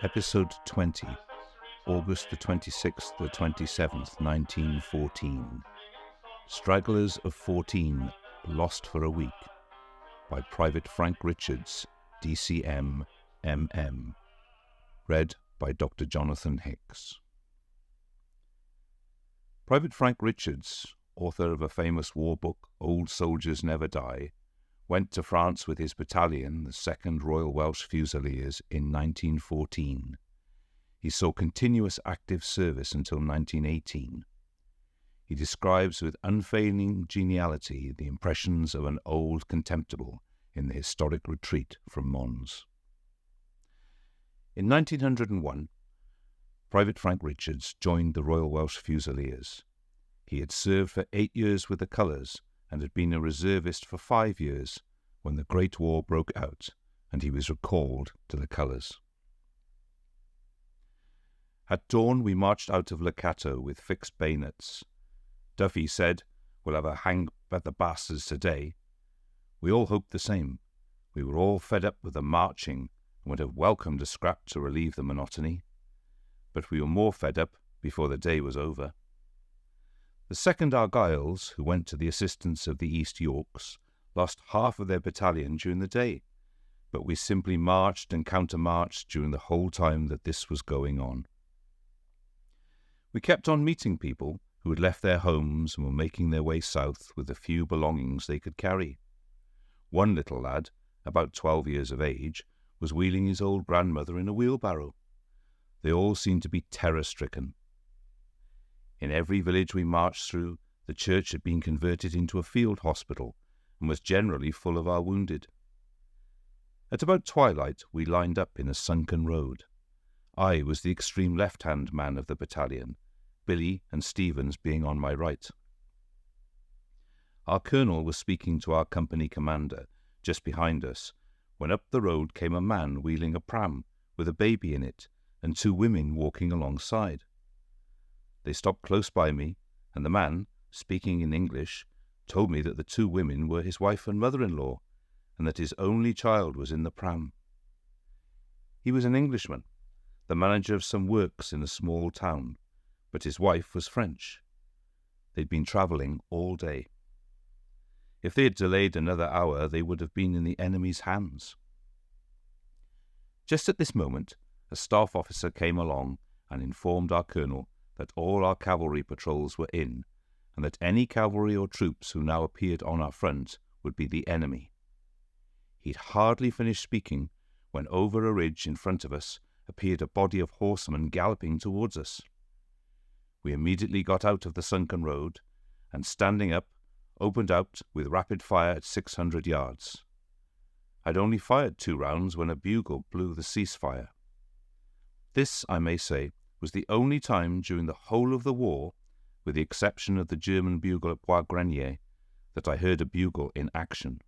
Episode 20, August the 26th to 27th, 1914. Stragglers of 14, Lost for a Week, by Private Frank Richards, D.C.M, M.M. Read by Dr. Jonathan Hicks. Private Frank Richards, author of a famous war book, Old Soldiers Never Die, went to France with his battalion, the 2nd Royal Welch Fusiliers, in 1914. He saw continuous active service until 1918. He describes with unfailing geniality the impressions of an Old Contemptible in the historic retreat from Mons. In 1901, Private Frank Richards joined the Royal Welch Fusiliers. He had served for 8 years with the colours and had been a reservist for 5 years when the Great War broke out and he was recalled to the colours. At dawn we marched out of Le Cateau with fixed bayonets. Duffy said, "We'll have a hang at the bastards today." We all hoped the same. We were all fed up with the marching and would have welcomed a scrap to relieve the monotony. But we were more fed up before the day was over. The 2nd Argylls, who went to the assistance of the East Yorks, lost half of their battalion during the day, but we simply marched and counter-marched during the whole time that this was going on. We kept on meeting people who had left their homes and were making their way south with the few belongings they could carry. One little lad, about 12 years of age, was wheeling his old grandmother in a wheelbarrow. They all seemed to be terror-stricken. In every village we marched through, the church had been converted into a field hospital and was generally full of our wounded. At about twilight we lined up in a sunken road. I was the extreme left-hand man of the battalion, Billy and Stevens being on my right. Our colonel was speaking to our company commander just behind us when up the road came a man wheeling a pram with a baby in it and 2 women walking alongside. They stopped close by me, and the man, speaking in English, told me that the 2 women were his wife and mother-in-law, and that his only child was in the pram. He was an Englishman, the manager of some works in a small town, but his wife was French. They'd been travelling all day. If they had delayed another hour, they would have been in the enemy's hands. Just at this moment, a staff officer came along and informed our colonel that all our cavalry patrols were in, and that any cavalry or troops who now appeared on our front would be the enemy. He'd hardly finished speaking when over a ridge in front of us appeared a body of horsemen galloping towards us. We immediately got out of the sunken road, and standing up, opened out with rapid fire at 600 yards. I'd only fired 2 rounds when a bugle blew the ceasefire. This, I may say, was the only time during the whole of the war, with the exception of the German bugle at Bois Grenier, that I heard a bugle in action.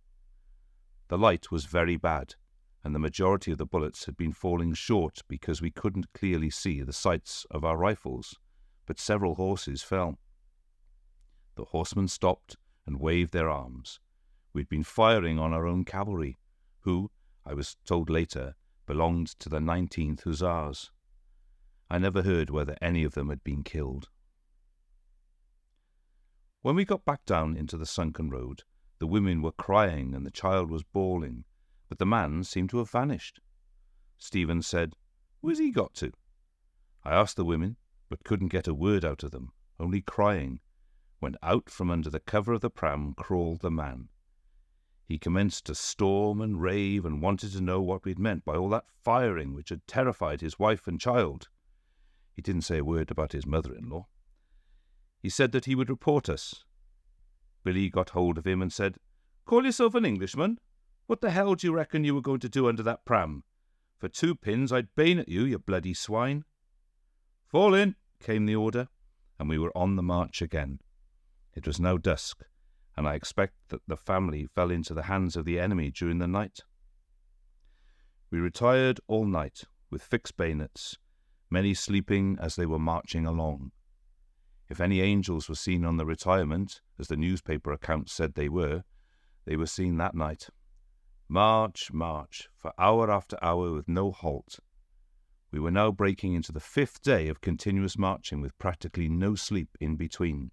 The light was very bad, and the majority of the bullets had been falling short because we couldn't clearly see the sights of our rifles, but several horses fell. The horsemen stopped and waved their arms. We'd been firing on our own cavalry, who, I was told later, belonged to the 19th Hussars. I never heard whether any of them had been killed. When we got back down into the sunken road, the women were crying and the child was bawling, but the man seemed to have vanished. Stevens said, "Where's he got to?" I asked the women, but couldn't get a word out of them, only crying, when out from under the cover of the pram crawled the man. He commenced to storm and rave and wanted to know what we'd meant by all that firing which had terrified his wife and child. He didn't say a word about his mother-in-law. He said that he would report us. Billy got hold of him and said, "Call yourself an Englishman? What the hell do you reckon you were going to do under that pram? For 2 pins I'd bayonet you, you bloody swine." "Fall in," came the order, and we were on the march again. It was now dusk, and I expect that the family fell into the hands of the enemy during the night. We retired all night, with fixed bayonets, many sleeping as they were marching along. If any angels were seen on the retirement, as the newspaper accounts said they were seen that night. March, march, for hour after hour with no halt. We were now breaking into the 5th day of continuous marching with practically no sleep in between.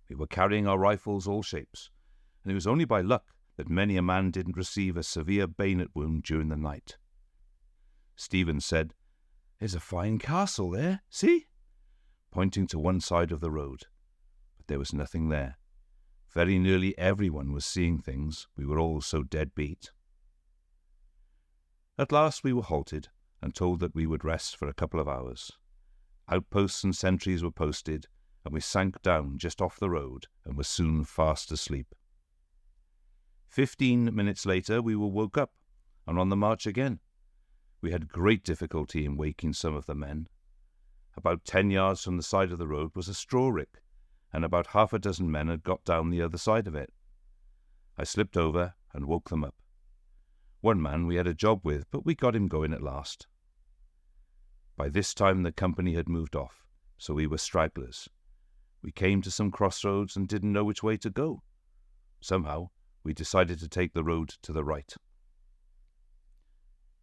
We were carrying our rifles all shapes, and it was only by luck that many a man didn't receive a severe bayonet wound during the night. Stephen said, "There's a fine castle there, see?" pointing to one side of the road. But there was nothing there. Very nearly everyone was seeing things. We were all so dead beat. At last we were halted and told that we would rest for a couple of hours. Outposts and sentries were posted, and we sank down just off the road and were soon fast asleep. 15 minutes later we were woke up and on the march again. We had great difficulty in waking some of the men. About 10 yards from the side of the road was a straw rick, and about half a dozen men had got down the other side of it. I slipped over and woke them up. One man we had a job with, but we got him going at last. By this time the company had moved off, so we were stragglers. We came to some crossroads and didn't know which way to go. Somehow we decided to take the road to the right.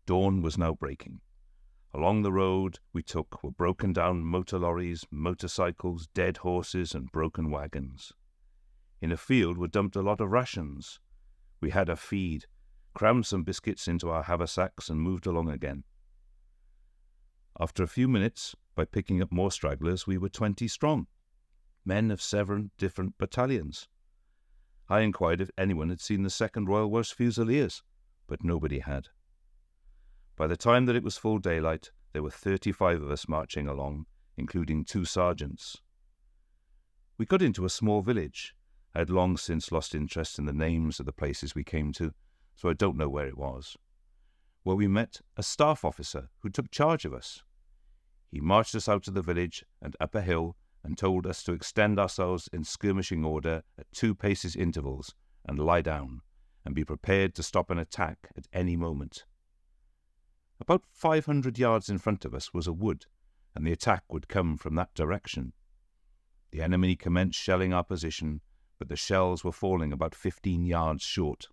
Dawn was now breaking. Along the road we took were broken down motor lorries, motorcycles, dead horses and broken wagons. In a field were dumped a lot of rations. We had a feed, crammed some biscuits into our haversacks and moved along again. After a few minutes, by picking up more stragglers, we were 20 strong, men of 7 different battalions. I inquired if anyone had seen the 2nd Royal Welch Fusiliers, but nobody had. By the time that it was full daylight, there were 35 of us marching along, including 2 sergeants. We got into a small village. I had long since lost interest in the names of the places we came to, so I don't know where it was, where we met a staff officer who took charge of us. He marched us out of the village and up a hill and told us to extend ourselves in skirmishing order at 2 paces intervals and lie down, and be prepared to stop an attack at any moment. About 500 yards in front of us was a wood, and the attack would come from that direction. The enemy commenced shelling our position, but the shells were falling about 15 yards short.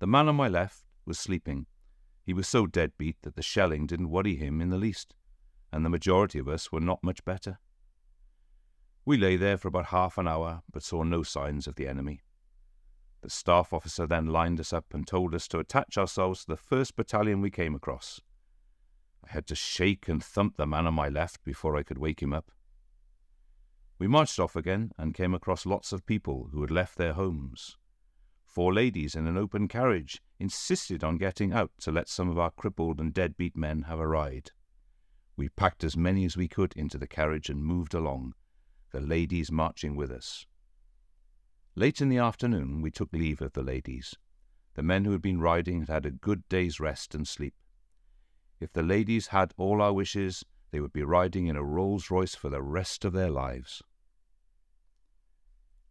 The man on my left was sleeping. He was so dead beat that the shelling didn't worry him in the least, and the majority of us were not much better. We lay there for about half an hour, but saw no signs of the enemy. The staff officer then lined us up and told us to attach ourselves to the first battalion we came across. I had to shake and thump the man on my left before I could wake him up. We marched off again and came across lots of people who had left their homes. 4 ladies in an open carriage insisted on getting out to let some of our crippled and deadbeat men have a ride. We packed as many as we could into the carriage and moved along, the ladies marching with us. Late in the afternoon we took leave of the ladies. The men who had been riding had had a good day's rest and sleep. If the ladies had all our wishes, they would be riding in a Rolls-Royce for the rest of their lives.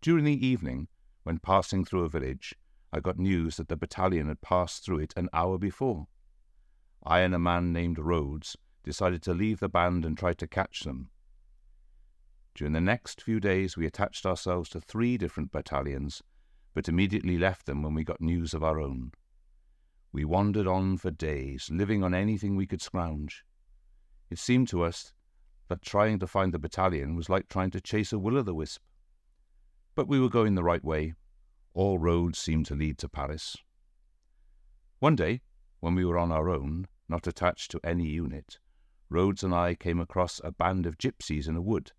During the evening, when passing through a village, I got news that the battalion had passed through it an hour before. I and a man named Rhodes decided to leave the band and try to catch them. During the next few days we attached ourselves to 3 different battalions, but immediately left them when we got news of our own. We wandered on for days, living on anything we could scrounge. It seemed to us that trying to find the battalion was like trying to chase a will-o'-the-wisp. But we were going the right way. All roads seemed to lead to Paris. One day, when we were on our own, not attached to any unit, Rhodes and I came across a band of gypsies in a wood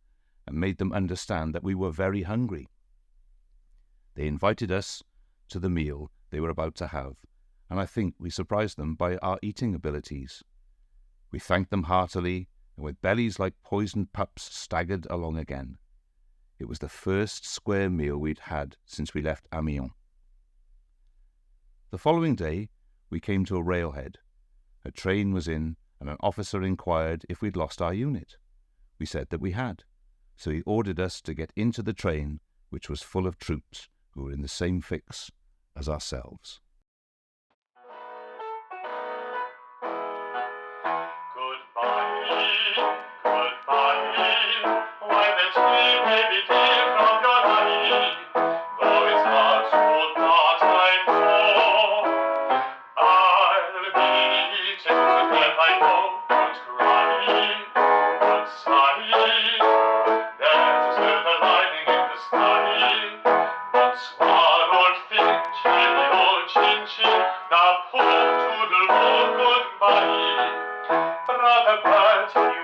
and made them understand that we were very hungry. They invited us to the meal they were about to have, and I think we surprised them by our eating abilities. We thanked them heartily, and with bellies like poisoned pups staggered along again. It was the first square meal we'd had since we left Amiens. The following day, we came to a railhead. A train was in, and an officer inquired if we'd lost our unit. We said that we had, so he ordered us to get into the train, which was full of troops who were in the same fix as ourselves. I'll be have learned